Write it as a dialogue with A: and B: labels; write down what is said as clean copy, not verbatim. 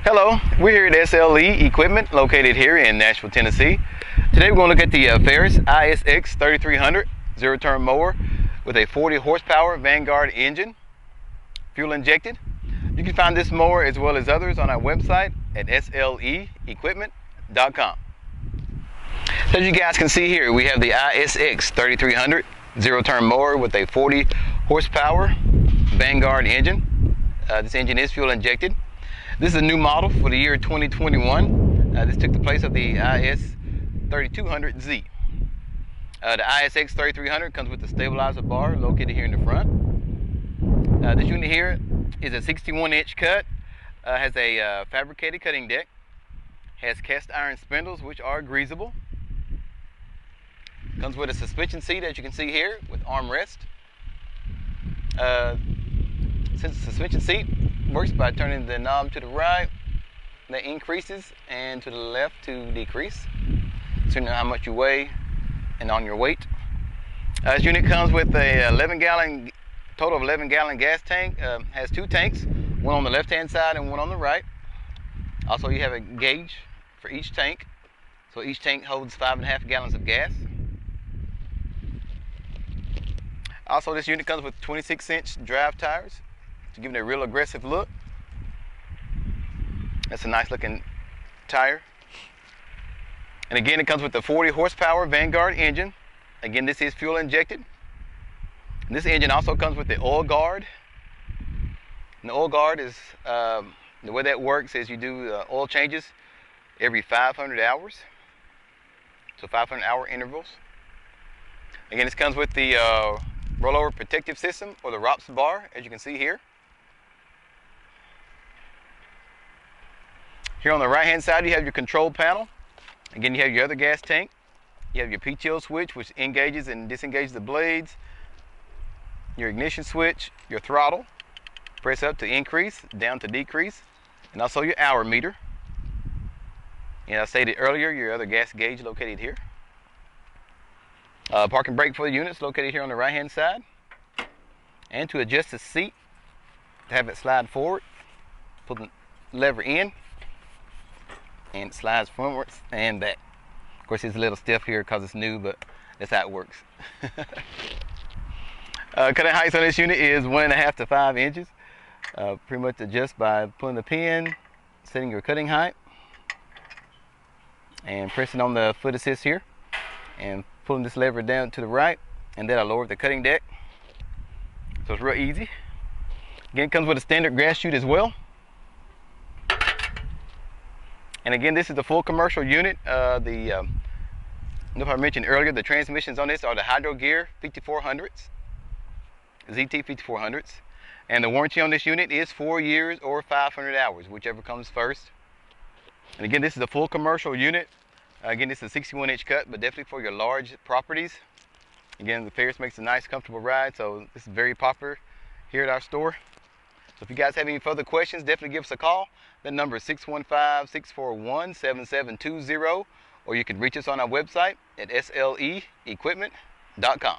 A: Hello, we're here at SLE Equipment located here in Nashville, Tennessee. Today we're going to look at the Ferris ISX-3300 zero-turn mower with a 40 horsepower Vanguard engine, fuel injected. You can find this mower as well as others on our website at sleequipment.com. So as you guys can see here, we have the ISX-3300 zero-turn mower with a 40 horsepower Vanguard engine. This engine is fuel injected. This is a new model for the year 2021. This took the place of the IS-3200Z. The ISX-3300 comes with the stabilizer bar located here in the front. This unit here is a 61-inch cut, has a fabricated cutting deck, has cast iron spindles which are greasable. Comes with a suspension seat, as you can see here, with armrest. Since the suspension seat works by turning the knob to the right, that increases, and to the left to decrease, depending on how much you weigh and on your weight. This unit comes with a total of 11-gallon gas tank. Has two tanks, one on the left-hand side and one on the right. Also, you have a gauge for each tank, so each tank holds 5.5 gallons of gas. Also, this unit comes with 26-inch drive tires to give it a real aggressive look. That's a nice looking tire. And again, it comes with the 40 horsepower Vanguard engine. Again, this is fuel injected. And this engine also comes with the oil guard. And the oil guard is, the way that works is you do oil changes every 500 hours. So 500-hour intervals. Again, this comes with the rollover protective system, or the ROPS bar, as you can see here. Here on the right hand side, you have your control panel. Again, you have your other gas tank. You have your PTO switch, which engages and disengages the blades. Your ignition switch, your throttle. Press up to increase, down to decrease. And also your hour meter. And I stated earlier, your other gas gauge located here. Park and brake for the units located here on the right hand side. And to adjust the seat, to have it slide forward, pull the lever in, and it slides forwards and back. Of course, it's a little stiff here because it's new, but that's how it works. Cutting height on this unit is 1.5 to 5 inches. Pretty much adjust by pulling the pin, setting your cutting height, and pressing on the foot assist here, and pulling this lever down to the right, and then I lower the cutting deck. So it's real easy. Again, it comes with a standard grass chute as well. And again, this is the full commercial unit. I know if I mentioned earlier, the transmissions on this are the Hydro Gear 5400s, ZT 5400s. And the warranty on this unit is 4 years or 500 hours, whichever comes first. And again, this is a full commercial unit. Again, this is a 61-inch cut, but definitely for your large properties. Again, the Ferris makes a nice, comfortable ride, so this is very popular here at our store. So if you guys have any further questions, definitely give us a call. The number is 615-641-7720, or you can reach us on our website at sleequipment.com.